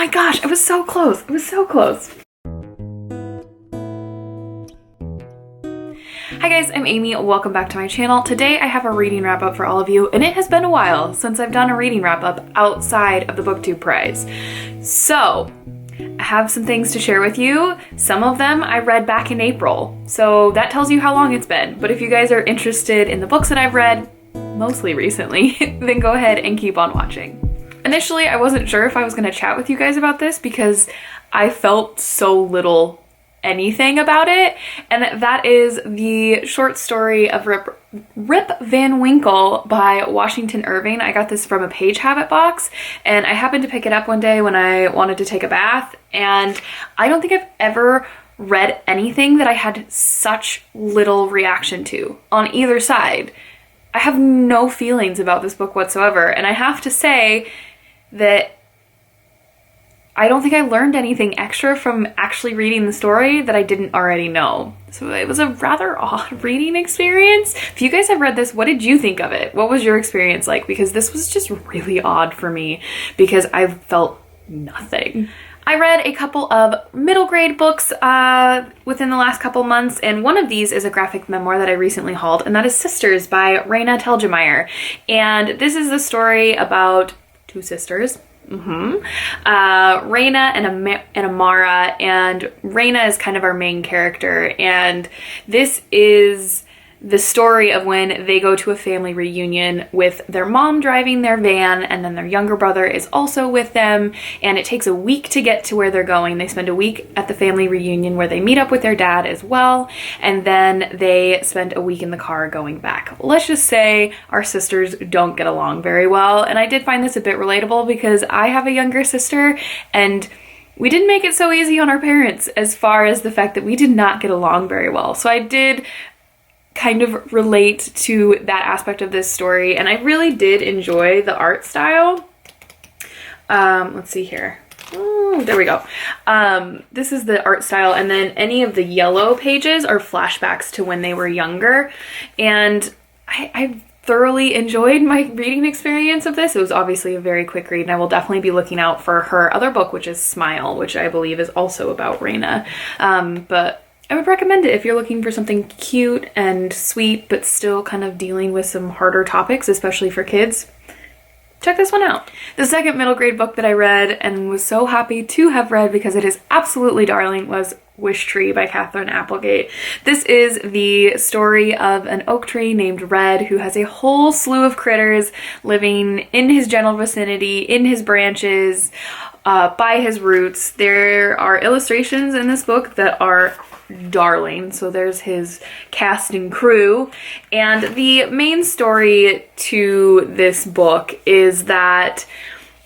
my gosh, I was so close. I was so close. Hi guys, I'm Amy. Welcome back to my channel. Today I have a reading wrap up for all of you, and it has been a while since I've done a reading wrap up outside of the BookTube prize. So I have some things to share with you. Some of them I read back in April, so that tells you how long it's been. But if you guys are interested in the books that I've read, mostly recently, then go ahead and keep on watching. Initially, I wasn't sure if I was going to chat with you guys about this because I felt so little anything about it, and that is the short story of Rip Van Winkle by Washington Irving. I got this from a Page Habit box, and I happened to pick it up one day when I wanted to take a bath, and I don't think I've ever read anything that I had such little reaction to on either side. I have no feelings about this book whatsoever, and I have to say that I don't think I learned anything extra from actually reading the story that I didn't already know. So it was a rather odd reading experience. If you guys have read this, what did you think of it? What was your experience like? Because this was just really odd for me because I felt nothing. I read a couple of middle grade books within the last couple months, and one of these is a graphic memoir that I recently hauled, and that is Sisters by Raina Telgemeier. And this is the story about two sisters. Raina and Amara, and Raina is kind of our main character, and this is the story of when they go to a family reunion with their mom driving their van, and then their younger brother is also with them, and it takes a week to get to where they're going. They spend a week at the family reunion where they meet up with their dad as well, and then they spend a week in the car going back. Let's just say our sisters don't get along very well, and I did find this a bit relatable because I have a younger sister, and we didn't make it so easy on our parents as far as the fact that we did not get along very well. So I did kind of relate to that aspect of this story, and I really did enjoy the art style. Let's see here. Ooh, there we go. This is the art style, and then any of the yellow pages are flashbacks to when they were younger, and I thoroughly enjoyed my reading experience of this. It was obviously a very quick read, and I will definitely be looking out for her other book, which is Smile, which I believe is also about Raina. But I would recommend it if you're looking for something cute and sweet, but still kind of dealing with some harder topics, especially for kids. Check this one out. The second middle grade book that I read and was so happy to have read because it is absolutely darling was Wish Tree by Katherine Applegate. This is the story of an oak tree named Red who has a whole slew of critters living in his general vicinity, in his branches, by his roots. There are illustrations in this book that are darling. So there's his cast and crew, and the main story to this book is that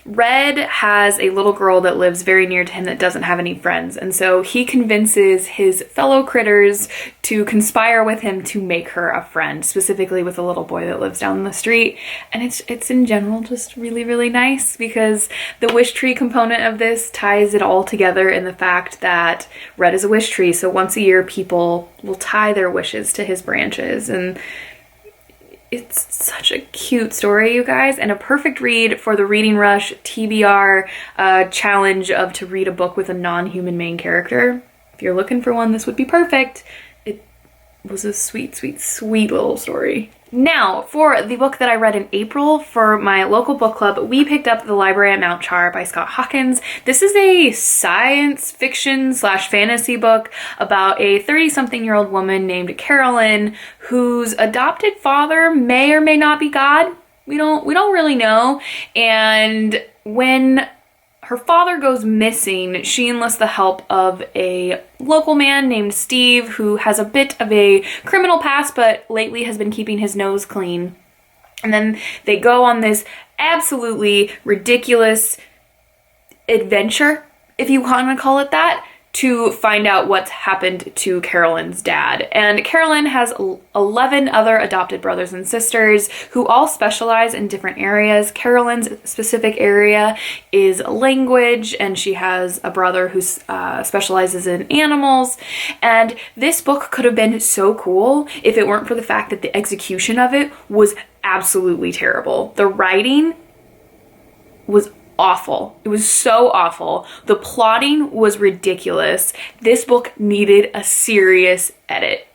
Red has a little girl that lives very near to him that doesn't have any friends, and so he convinces his fellow critters to conspire with him to make her a friend, specifically with a little boy that lives down the street. And it's in general just really, really nice because the wish tree component of this ties it all together in the fact that Red is a wish tree, so once a year people will tie their wishes to his branches, and it's such a cute story, you guys, and a perfect read for the Reading Rush TBR challenge of to read a book with a non-human main character. If you're looking for one, this would be perfect. It was a sweet, sweet, sweet little story. Now, for the book that I read in April for my local book club, we picked up The Library at Mount Char by Scott Hawkins. This is a science fiction / fantasy book about a 30-something-year-old woman named Carolyn whose adopted father may or may not be God. We don't really know. And when her father goes missing, she enlists the help of a local man named Steve who has a bit of a criminal past but lately has been keeping his nose clean. And then they go on this absolutely ridiculous adventure, if you want to call it that, to find out what's happened to Carolyn's dad. And Carolyn has 11 other adopted brothers and sisters who all specialize in different areas. Carolyn's specific area is language, and she has a brother who specializes in animals. And this book could have been so cool if it weren't for the fact that the execution of it was absolutely terrible. The writing was awful. It was so awful. The plotting was ridiculous. This book needed a serious edit.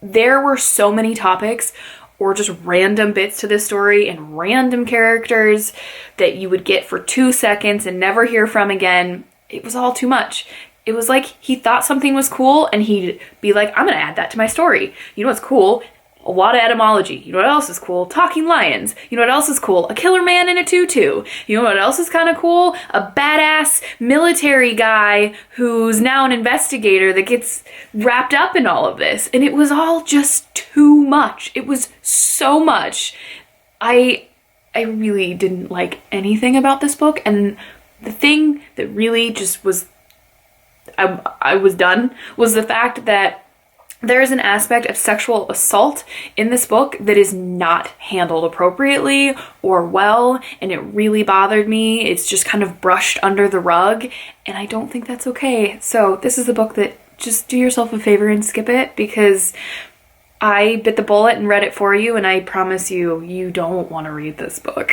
There were so many topics or just random bits to this story and random characters that you would get for 2 seconds and never hear from again. It was all too much. It was like he thought something was cool and he'd be like, I'm gonna add that to my story. You know what's cool? A lot of etymology. You know what else is cool? Talking lions. You know what else is cool? A killer man in a tutu. You know what else is kind of cool? A badass military guy who's now an investigator that gets wrapped up in all of this. And it was all just too much. It was so much. I really didn't like anything about this book. And the thing that really just was, I was done, was the fact that there is an aspect of sexual assault in this book that is not handled appropriately or well, and it really bothered me. It's just kind of brushed under the rug, and I don't think that's okay. So this is a book that just do yourself a favor and skip it, because I bit the bullet and read it for you, and I promise you, you don't want to read this book.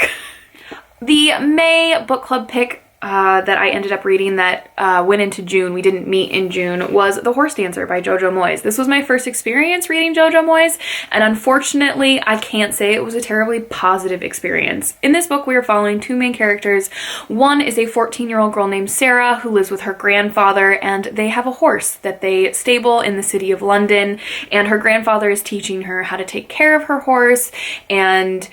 The May book club pick that I ended up reading that went into June, we didn't meet in June, was The Horse Dancer by Jojo Moyes. This was my first experience reading Jojo Moyes, and unfortunately, I can't say it was a terribly positive experience. In this book, we are following two main characters. One is a 14-year-old girl named Sarah who lives with her grandfather, and they have a horse that they stable in the city of London, and her grandfather is teaching her how to take care of her horse and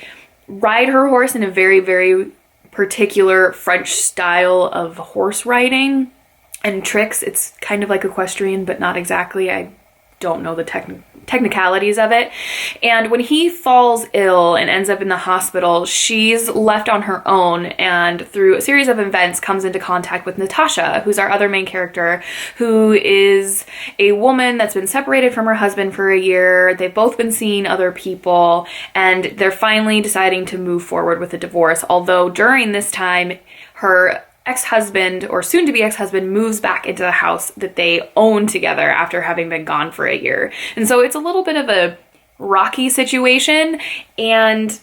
ride her horse in a very, very particular French style of horse riding and tricks. It's kind of like equestrian, but not exactly. I don't know the technicalities of it. And when he falls ill and ends up in the hospital, she's left on her own, and through a series of events comes into contact with Natasha, who's our other main character, who is a woman that's been separated from her husband for a year. They've both been seeing other people, and they're finally deciding to move forward with a divorce, although during this time, her ex-husband, or soon-to-be ex-husband, moves back into the house that they own together after having been gone for a year. And so it's a little bit of a rocky situation, and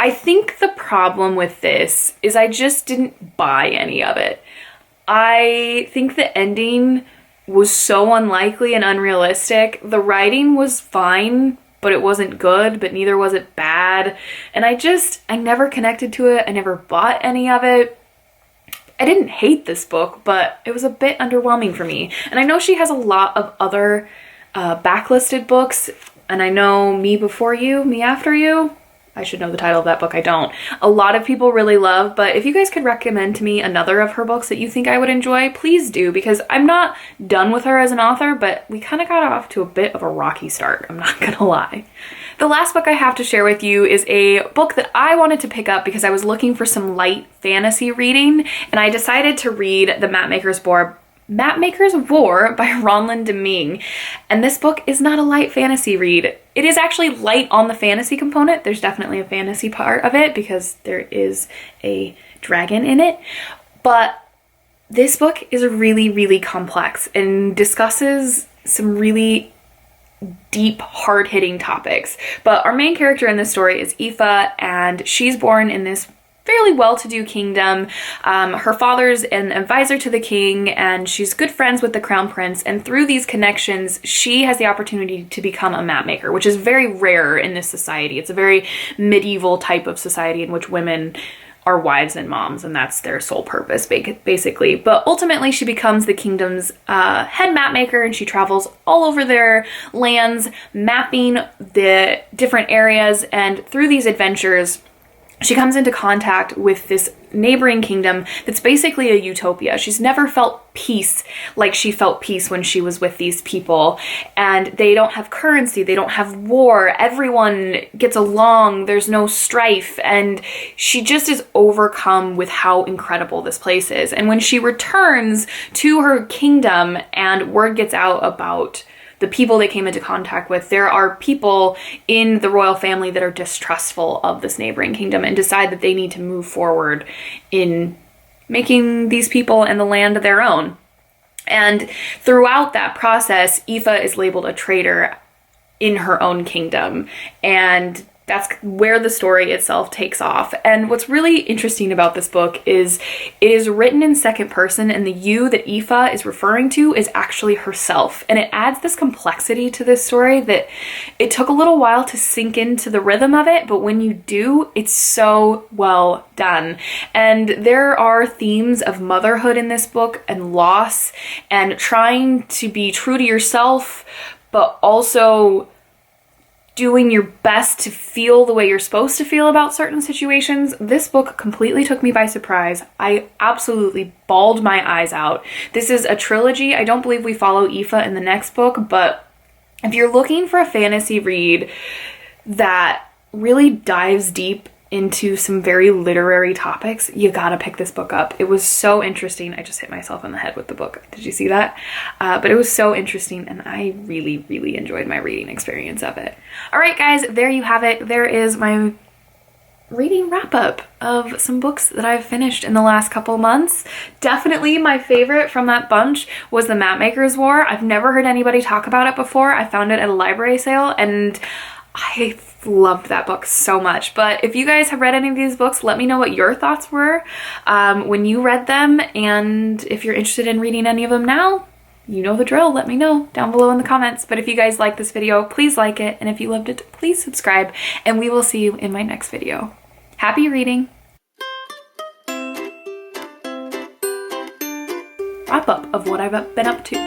I think the problem with this is I just didn't buy any of it. I think the ending was so unlikely and unrealistic. The writing was fine, but it wasn't good, but neither was it bad. And I never connected to it. I never bought any of it. I didn't hate this book, but it was a bit underwhelming for me. And I know she has a lot of other backlisted books, and I know Me Before You, Me After You. I should know the title of that book, I don't. A lot of people really love, but if you guys could recommend to me another of her books that you think I would enjoy, please do, because I'm not done with her as an author, but we kind of got off to a bit of a rocky start, I'm not gonna lie. The last book I have to share with you is a book that I wanted to pick up because I was looking for some light fantasy reading, and I decided to read the Mapmakers Boar by Ronlyn Deming. And this book is not a light fantasy read. It is actually light on the fantasy component. There's definitely a fantasy part of it because there is a dragon in it. But this book is really, really complex and discusses some really deep, hard-hitting topics. But our main character in this story is Aoife, and she's born in this fairly well-to-do kingdom. Her father's an advisor to the king, and she's good friends with the crown prince, and through these connections she has the opportunity to become a map maker, which is very rare in this society. It's a very medieval type of society in which women are wives and moms, and that's their sole purpose, basically. But ultimately she becomes the kingdom's head map maker, and she travels all over their lands mapping the different areas, and through these adventures she comes into contact with this neighboring kingdom that's basically a utopia. She's never felt peace like she felt peace when she was with these people. And they don't have currency, they don't have war, everyone gets along, there's no strife, and she just is overcome with how incredible this place is. And when she returns to her kingdom and word gets out about the people they came into contact with, there are people in the royal family that are distrustful of this neighboring kingdom and decide that they need to move forward in making these people and the land their own. And throughout that process, Aoife is labeled a traitor in her own kingdom. And That's where the story itself takes off. And what's really interesting about this book is it is written in second person, and the you that Aoife is referring to is actually herself. And it adds this complexity to this story that it took a little while to sink into the rhythm of it, but when you do, it's so well done. And there are themes of motherhood in this book, and loss, and trying to be true to yourself, but also doing your best to feel the way you're supposed to feel about certain situations. This book completely took me by surprise. I absolutely bawled my eyes out. This is a trilogy. I don't believe we follow Aoife in the next book, but if you're looking for a fantasy read that really dives deep into some very literary topics, you gotta pick this book up. It was so interesting. I just hit myself in the head with the book. Did you see that? But it was so interesting, and I really, really enjoyed my reading experience of it. All right, guys, there you have it. There is my reading wrap up of some books that I've finished in the last couple months. Definitely my favorite from that bunch was the Mapmakers Boar. I've never heard anybody talk about it before. I found it at a library sale, and I loved that book so much. But if you guys have read any of these books, let me know what your thoughts were when you read them, and if you're interested in reading any of them now, you know the drill. Let me know down below in the comments. But if you guys like this video, please like it, and if you loved it, please subscribe, and we will see you in my next video. Happy reading! Wrap up of what I've been up to.